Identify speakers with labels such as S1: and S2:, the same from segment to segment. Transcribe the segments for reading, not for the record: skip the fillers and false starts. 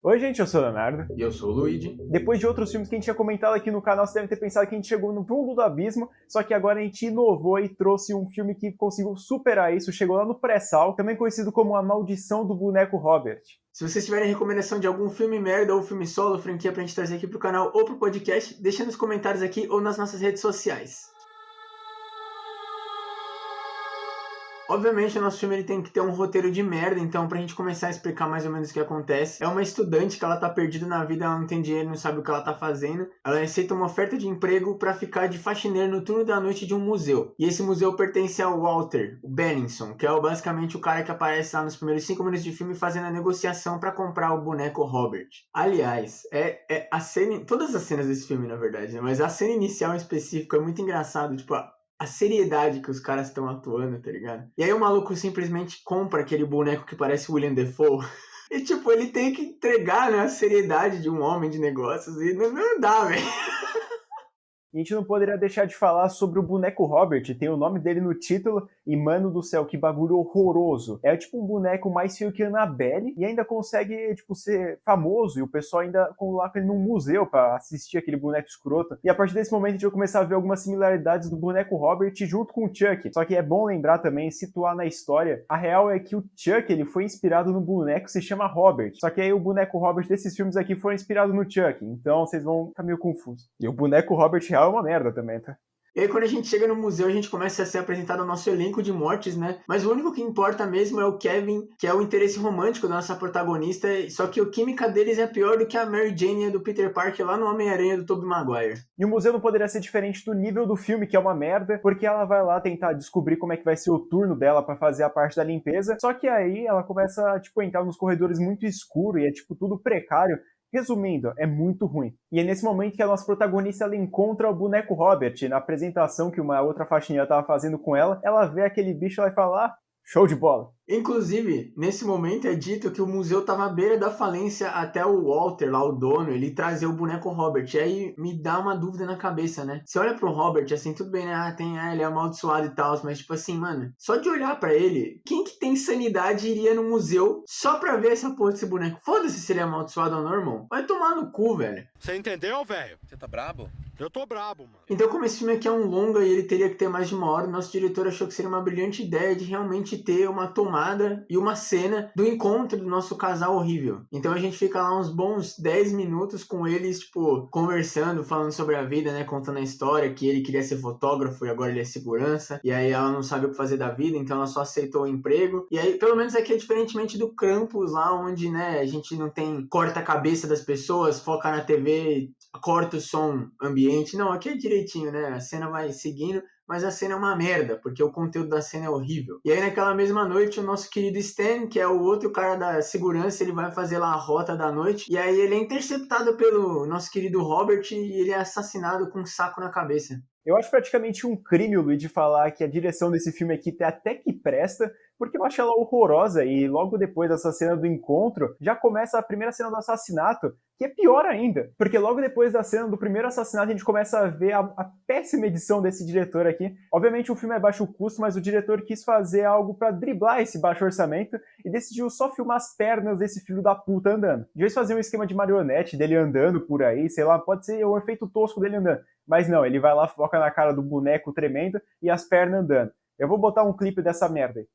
S1: Oi gente, eu sou o Leonardo.
S2: E eu sou o Luigi.
S1: Depois de outros filmes que a gente tinha comentado aqui no canal, você deve ter pensado que a gente chegou no fundo do abismo, só que agora a gente inovou e trouxe um filme que conseguiu superar isso, chegou lá no pré-sal, também conhecido como A Maldição do Boneco Robert.
S2: Se vocês tiverem recomendação de algum filme merda ou filme solo, franquia pra gente trazer aqui pro canal ou pro podcast, deixa nos comentários aqui ou nas nossas redes sociais. Obviamente o nosso filme ele tem que ter um roteiro de merda, então pra gente começar a explicar mais ou menos o que acontece. É uma estudante que ela tá perdida na vida, ela não tem dinheiro, não sabe o que ela tá fazendo. Ela aceita uma oferta de emprego pra ficar de faxineira no turno da noite de um museu. E esse museu pertence ao Walter, o Benningson, que é basicamente o cara que aparece lá nos primeiros 5 minutos de filme fazendo a negociação pra comprar o boneco Robert. Aliás, a cena, todas as cenas desse filme na verdade, né? Mas a cena inicial em específico é muito engraçado, tipo, a seriedade que os caras estão atuando, tá ligado? E aí o maluco simplesmente compra aquele boneco que parece William Dafoe. E tipo, ele tem que entregar, né, a seriedade de um homem de negócios. E não dá, velho.
S1: E a gente não poderia deixar de falar sobre o boneco Robert, tem o nome dele no título, e mano do céu, que bagulho horroroso. É tipo um boneco mais feio que Annabelle, e ainda consegue, tipo, ser famoso, e o pessoal ainda coloca ele num museu pra assistir aquele boneco escroto. E a partir desse momento a gente vai começar a ver algumas similaridades do boneco Robert junto com o Chuck. Só que é bom lembrar também, situar na história, a real é que o Chuck, ele foi inspirado no boneco que se chama Robert. Só que aí o boneco Robert desses filmes aqui foi inspirado no Chuck, então vocês vão ficar meio confusos. E o boneco Robert real é uma merda também, tá?
S2: E aí quando a gente chega no museu, a gente começa a ser apresentado ao nosso elenco de mortes, né? Mas o único que importa mesmo é o Kevin, que é o interesse romântico da nossa protagonista, só que a química deles é pior do que a Mary Jane do Peter Parker lá no Homem-Aranha do Tobey Maguire.
S1: E o museu não poderia ser diferente do nível do filme, que é uma merda, porque ela vai lá tentar descobrir como é que vai ser o turno dela pra fazer a parte da limpeza, só que aí ela começa, tipo, a entrar nos corredores muito escuros e é, tipo, tudo precário. Resumindo, é muito ruim. E é nesse momento que a nossa protagonista ela encontra o boneco Robert. Na apresentação que uma outra faxineira estava fazendo com ela vê aquele bicho lá e fala: ah, show de bola.
S2: Inclusive, nesse momento é dito que o museu estava à beira da falência até o Walter, lá o dono, ele trazer o boneco Robert. E aí me dá uma dúvida na cabeça, né? Você olha pro Robert, assim, tudo bem, né? Ele é amaldiçoado e tal, mas tipo assim, mano, só de olhar pra ele, quem que tem sanidade iria no museu só pra ver essa porra desse boneco? Foda-se se ele é amaldiçoado ou não, irmão. Vai tomar no cu, velho.
S3: Você entendeu, velho?
S4: Você tá brabo?
S3: Eu tô brabo, mano.
S2: Então, como esse filme aqui é um longa e ele teria que ter mais de uma hora, o nosso diretor achou que seria uma brilhante ideia de realmente ter uma tomada e uma cena do encontro do nosso casal horrível. Então a gente fica lá uns bons 10 minutos com eles, tipo, conversando, falando sobre a vida, né, contando a história, que ele queria ser fotógrafo e agora ele é segurança, e aí ela não sabe o que fazer da vida, então ela só aceitou o emprego. E aí, pelo menos aqui é diferentemente do Krampus, lá onde, né, a gente não tem corta a cabeça das pessoas, foca na TV, corta o som ambiente. Não, aqui é direitinho, né? A cena vai seguindo, mas a cena é uma merda, porque o conteúdo da cena é horrível. E aí naquela mesma noite, o nosso querido Stan, que é o outro cara da segurança, ele vai fazer lá a rota da noite, e aí ele é interceptado pelo nosso querido Robert e ele é assassinado com um saco na cabeça.
S1: Eu acho praticamente um crime o Luigi falar que a direção desse filme aqui até que presta, porque eu acho ela horrorosa e logo depois dessa cena do encontro já começa a primeira cena do assassinato, que é pior ainda, porque logo depois da cena do primeiro assassinato a gente começa a ver a péssima edição desse diretor aqui. Obviamente o filme é baixo custo, mas o diretor quis fazer algo pra driblar esse baixo orçamento e decidiu só filmar as pernas desse filho da puta andando. De vez fazer um esquema de marionete dele andando por aí, sei lá, pode ser o efeito tosco dele andando, mas não, ele vai lá, foca na cara do boneco tremendo e as pernas andando. Eu vou botar um clipe dessa merda aí.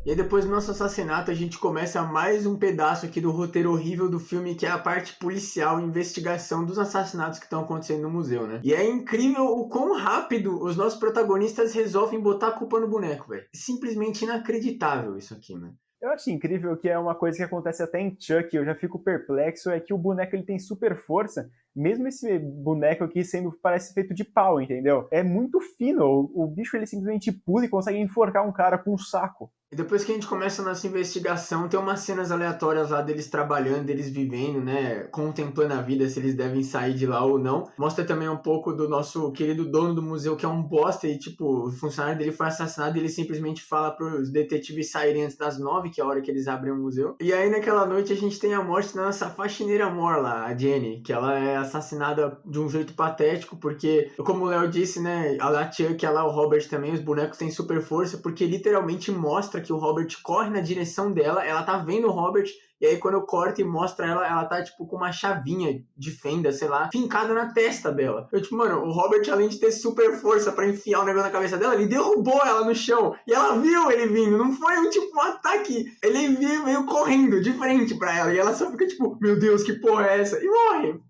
S2: E aí depois do nosso assassinato a gente começa mais um pedaço aqui do roteiro horrível do filme, que é a parte policial, investigação dos assassinatos que estão acontecendo no museu, né? E é incrível o quão rápido os nossos protagonistas resolvem botar a culpa no boneco, velho. Simplesmente inacreditável isso aqui, mano.
S1: Eu acho incrível que é uma coisa que acontece até em Chuck, eu já fico perplexo, é que o boneco ele tem super força, mesmo esse boneco aqui parece feito de pau, entendeu? É muito fino, o bicho ele simplesmente pula e consegue enforcar um cara com um saco.
S2: E depois que a gente começa a nossa investigação, tem umas cenas aleatórias lá deles trabalhando, deles vivendo, né, contemplando a vida, se eles devem sair de lá ou não. Mostra também um pouco do nosso querido dono do museu, que é um bosta, e tipo, o funcionário dele foi assassinado e ele simplesmente fala pros detetives saírem antes das 9, que é a hora que eles abrem o museu. E aí naquela noite a gente tem a morte da nossa faxineira mor lá, a Jenny, que ela é assassinada de um jeito patético, porque, como o Léo disse, né, a Chuck, o Robert também, os bonecos têm super força, porque literalmente mostra que o Robert corre na direção dela, ela tá vendo o Robert, e aí quando eu corto e mostra ela tá, tipo, com uma chavinha de fenda, sei lá, fincada na testa dela. Eu, tipo, mano, o Robert, além de ter super força pra enfiar o negócio na cabeça dela, ele derrubou ela no chão, e ela viu ele vindo, não foi um ataque, ele veio correndo de frente pra ela, e ela só fica, tipo, meu Deus, que porra é essa? E morre.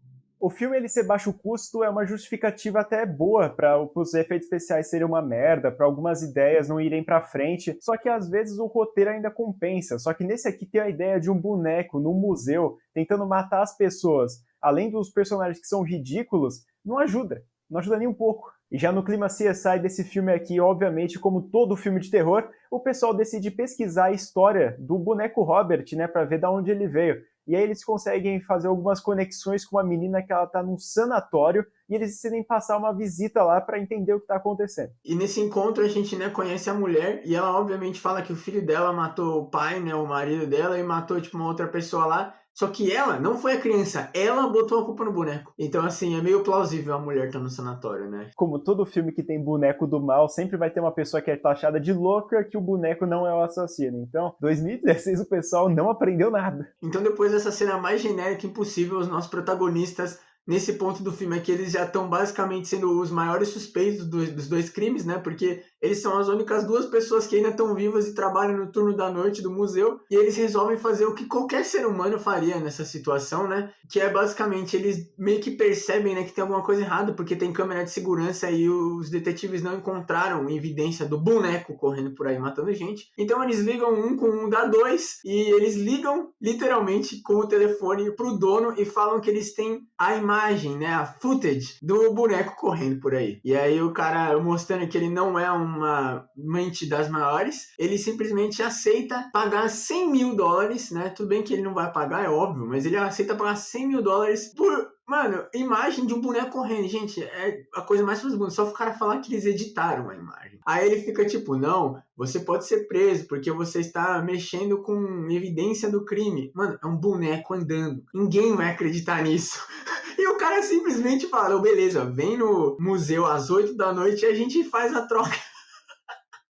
S1: O filme ele ser baixo custo é uma justificativa até boa para os efeitos especiais serem uma merda, para algumas ideias não irem para frente, só que às vezes o roteiro ainda compensa. Só que nesse aqui tem a ideia de um boneco num museu tentando matar as pessoas, além dos personagens que são ridículos, não ajuda nem um pouco. E já no clima CSI desse filme aqui, obviamente, como todo filme de terror, o pessoal decide pesquisar a história do boneco Robert, né, para ver de onde ele veio. E aí eles conseguem fazer algumas conexões com uma menina que ela tá num sanatório e eles decidem passar uma visita lá para entender o que tá acontecendo.
S2: E nesse encontro a gente, né, conhece a mulher e ela obviamente fala que o filho dela matou o pai, né, o marido dela, e matou tipo uma outra pessoa lá. Só que ela não foi a criança, ela botou a culpa no boneco. Então, assim, é meio plausível a mulher estar no sanatório, né?
S1: Como todo filme que tem boneco do mal, sempre vai ter uma pessoa que é taxada de louca que o boneco não é o assassino. Então, 2016 o pessoal não aprendeu nada.
S2: Então, depois dessa cena mais genérica impossível, os nossos protagonistas, nesse ponto do filme aqui, eles já estão basicamente sendo os maiores suspeitos dos dois crimes, né? Porque eles são as únicas duas pessoas que ainda estão vivas e trabalham no turno da noite do museu. E eles resolvem fazer o que qualquer ser humano faria nessa situação, né? Que é basicamente, eles meio que percebem, né, que tem alguma coisa errada, porque tem câmera de segurança e os detetives não encontraram evidência do boneco correndo por aí matando gente. Então eles ligam um com um da dois e eles ligam literalmente com o telefone pro dono e falam que eles têm a imagem, né, a footage do boneco correndo por aí. E aí o cara, mostrando que ele não é uma mente das maiores, ele simplesmente aceita pagar $100 mil, né? Tudo bem que ele não vai pagar, é óbvio, mas ele aceita pagar $100 mil por, mano, imagem de um boneco correndo. Gente, é a coisa mais fácil do mundo. Só o cara falar que eles editaram a imagem. Aí ele fica tipo, não, você pode ser preso porque você está mexendo com evidência do crime. Mano, é um boneco andando. Ninguém vai acreditar nisso. E o cara simplesmente fala, beleza, vem no museu às 8 da noite e a gente faz a troca.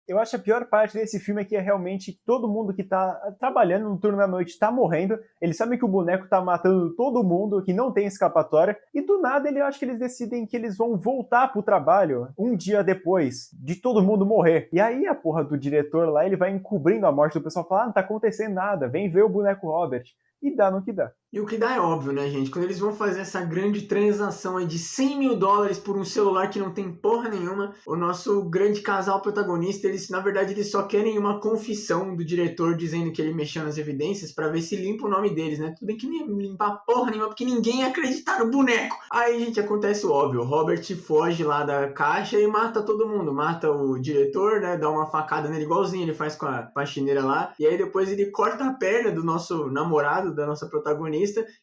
S1: Eu acho a pior parte desse filme é que é realmente todo mundo que tá trabalhando no turno da noite tá morrendo, eles sabem que o boneco tá matando todo mundo, que não tem escapatória, e do nada eu acho que eles decidem que eles vão voltar pro trabalho um dia depois de todo mundo morrer. E aí a porra do diretor lá, ele vai encobrindo a morte do pessoal, fala, não tá acontecendo nada, vem ver o boneco Robert. E dá no que dá.
S2: E o que dá é óbvio, né, gente? Quando eles vão fazer essa grande transação aí de $100 mil por um celular que não tem porra nenhuma, o nosso grande casal protagonista, eles, na verdade, eles só querem uma confissão do diretor dizendo que ele mexeu nas evidências pra ver se limpa o nome deles, né? Tudo bem que nem limpar porra nenhuma, porque ninguém ia acreditar no boneco. Aí, gente, acontece o óbvio. O Robert foge lá da caixa e mata todo mundo. Mata o diretor, né? Dá uma facada nele igualzinho ele faz com a faxineira lá. E aí depois ele corta a perna do nosso namorado, da nossa protagonista,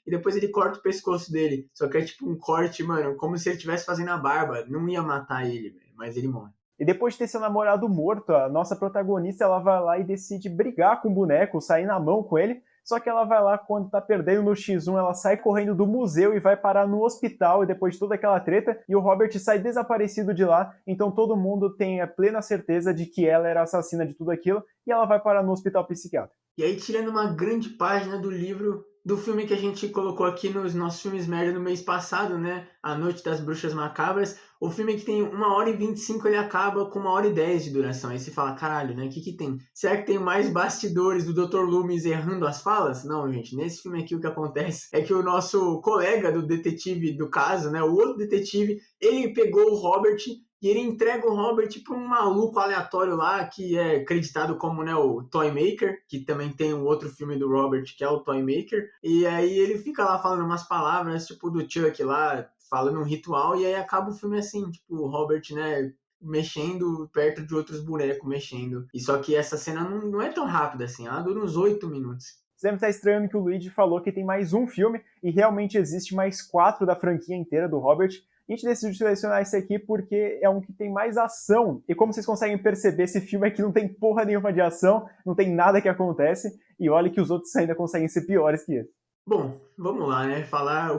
S2: e depois ele corta o pescoço dele. Só que é tipo um corte, mano, como se ele estivesse fazendo a barba. Não ia matar ele, mas ele morre.
S1: E depois de ter seu namorado morto, a nossa protagonista ela vai lá e decide brigar com o boneco, sair na mão com ele. Só que ela vai lá, quando tá perdendo no X1, ela sai correndo do museu e vai parar no hospital, e depois de toda aquela treta, e o Robert sai desaparecido de lá, então todo mundo tem a plena certeza de que ela era a assassina de tudo aquilo, e ela vai parar no hospital psiquiátrico.
S2: E aí, tirando uma grande página do livro, do filme que a gente colocou aqui nos nossos filmes merda no mês passado, né? A Noite das Bruxas Macabras. O filme que tem 1h25, ele acaba com 1h10 de duração. Aí você fala, caralho, né? O que tem? Será que tem mais bastidores do Dr. Loomis errando as falas? Não, gente. Nesse filme aqui o que acontece é que o nosso colega do detetive do caso, né? O outro detetive, ele pegou o Robert e ele entrega o Robert para um maluco aleatório lá, que é acreditado como, né, o Toymaker, que também tem um outro filme do Robert, que é o Toymaker. E aí ele fica lá falando umas palavras, tipo, do Chuck lá, falando um ritual, e aí acaba o filme assim, tipo, o Robert, né, mexendo perto de outros bonecos, mexendo. E só que essa cena não é tão rápida assim, ela dura uns 8 minutos.
S1: Você deve estar estranhando que o Luigi falou que tem mais um filme, e realmente existe mais 4 da franquia inteira do Robert. A gente decidiu selecionar esse aqui porque é um que tem mais ação. E como vocês conseguem perceber, esse filme aqui não tem porra nenhuma de ação, não tem nada que acontece. E olha que os outros ainda conseguem ser piores que esse.
S2: Bom, vamos lá, né? Falar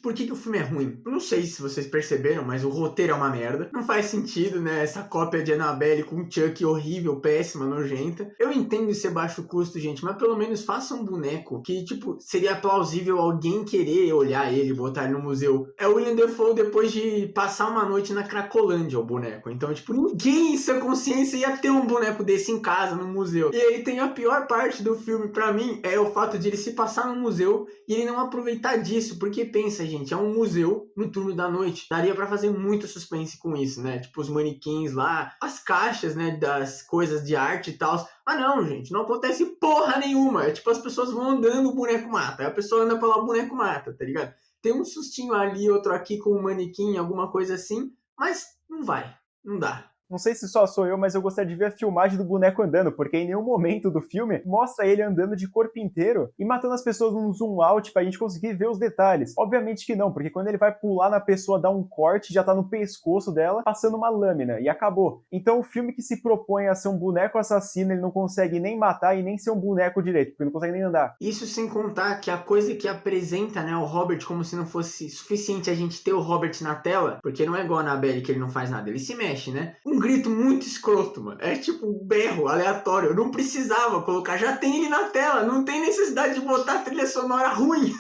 S2: por que o filme é ruim. Eu não sei se vocês perceberam, mas o roteiro é uma merda. Não faz sentido, né? Essa cópia de Annabelle com Chuck horrível, péssima, nojenta. Eu entendo ser baixo custo, gente, mas pelo menos faça um boneco que, tipo, seria plausível alguém querer olhar ele, botar ele no museu. É o William Dafoe depois de passar uma noite na Cracolândia, o boneco. Então, tipo, ninguém em sua consciência ia ter um boneco desse em casa, no museu. E aí tem a pior parte do filme, pra mim, é o fato de ele se passar no museu e ele não aproveitar disso. Porque pensa, gente, é um museu no turno da noite. Daria pra fazer muito suspense com isso, né? Tipo, os manequins lá, as caixas, né, das coisas de arte e tal. Mas não, gente, não acontece porra nenhuma. É tipo, as pessoas vão andando, o boneco mata. Aí a pessoa anda pra lá, o boneco mata, tá ligado? Tem um sustinho ali, outro aqui com um manequim, alguma coisa assim, mas não vai, não dá.
S1: Não sei se só sou eu, mas eu gostaria de ver a filmagem do boneco andando, porque em nenhum momento do filme mostra ele andando de corpo inteiro e matando as pessoas num zoom out pra gente conseguir ver os detalhes. Obviamente que não, porque quando ele vai pular na pessoa, dar um corte, já tá no pescoço dela, passando uma lâmina, e acabou. Então o filme que se propõe a ser um boneco assassino, ele não consegue nem matar e nem ser um boneco direito, porque ele não consegue nem andar.
S2: Isso sem contar que a coisa que apresenta, né, o Robert como se não fosse suficiente a gente ter o Robert na tela, porque não é igual a Annabelle que ele não faz nada, ele se mexe, né? Um grito muito escroto, mano. É tipo um berro aleatório. Eu não precisava colocar, já tem ele na tela, não tem necessidade de botar trilha sonora ruim.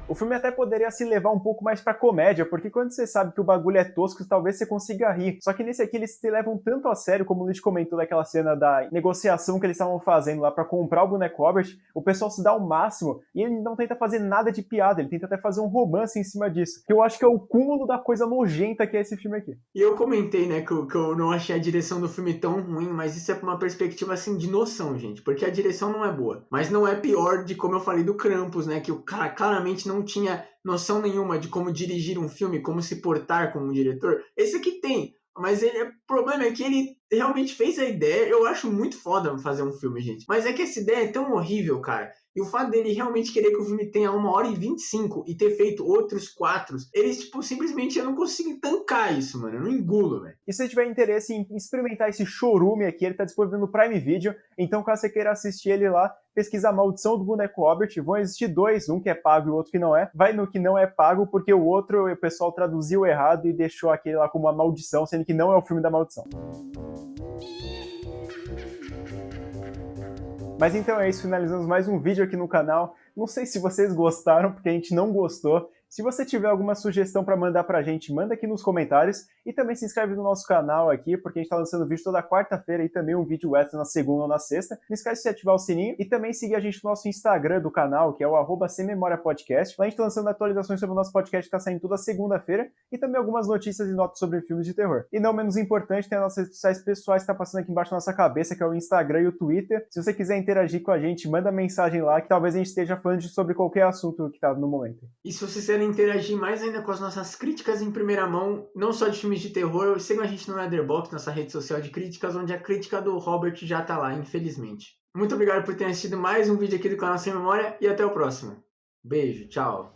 S1: O filme até poderia se levar um pouco mais pra comédia, porque quando você sabe que o bagulho é tosco, talvez você consiga rir. Só que nesse aqui eles se levam tanto a sério, como o Luiz comentou daquela cena da negociação que eles estavam fazendo lá pra comprar o boneco Robert, o pessoal se dá o máximo e ele não tenta fazer nada de piada, ele tenta até fazer um romance em cima disso. Que eu acho que é o cúmulo da coisa nojenta que é esse filme aqui.
S2: E eu comentei, né, que eu não achei a direção do filme tão ruim, mas isso é uma perspectiva, assim, de noção, gente. Porque a direção não é boa. Mas não é pior de como eu falei do Krampus, né, que o cara claramente não tinha noção nenhuma de como dirigir um filme, como se portar como um diretor. Esse aqui tem, mas o problema é que ele realmente fez a ideia. Eu acho muito foda fazer um filme, gente. Mas é que essa ideia é tão horrível, cara. E o fato dele realmente querer que o filme tenha 1h25 e ter feito outros 4, eles, tipo, simplesmente eu não consigo tancar isso, mano. Eu não engulo, velho.
S1: E se você tiver interesse em experimentar esse chorume aqui, ele tá disponível no Prime Video, então caso você queira assistir ele lá, pesquisa a Maldição do Boneco Robert, vão existir 2, um que é pago e o outro que não é. Vai no que não é pago, porque o outro o pessoal traduziu errado e deixou aquele lá como uma maldição, sendo que não é o filme da maldição. Mas então é isso, finalizamos mais um vídeo aqui no canal. Não sei se vocês gostaram, porque a gente não gostou. Se você tiver alguma sugestão para mandar pra gente, manda aqui nos comentários. E também se inscreve no nosso canal aqui, porque a gente tá lançando vídeo toda quarta-feira e também um vídeo extra na segunda ou na sexta. Não esquece de ativar o sininho e também seguir a gente no nosso Instagram do canal, que é o @SemMemoriaPodcast. Lá a gente tá lançando atualizações sobre o nosso podcast que tá saindo toda segunda-feira e também algumas notícias e notas sobre filmes de terror. E não menos importante, tem as nossas redes sociais pessoais que tá passando aqui embaixo da nossa cabeça, que é o Instagram e o Twitter. Se você quiser interagir com a gente, manda mensagem lá, que talvez a gente esteja falando sobre qualquer assunto que tá no momento.
S2: E se vocês querem interagir mais ainda com as nossas críticas em primeira mão, não só de filmes de terror, sigam a gente no Letterboxd, nossa rede social de críticas, onde a crítica do Robert já tá lá, infelizmente. Muito obrigado por ter assistido mais um vídeo aqui do canal Sem Memória e até o próximo. Beijo, tchau.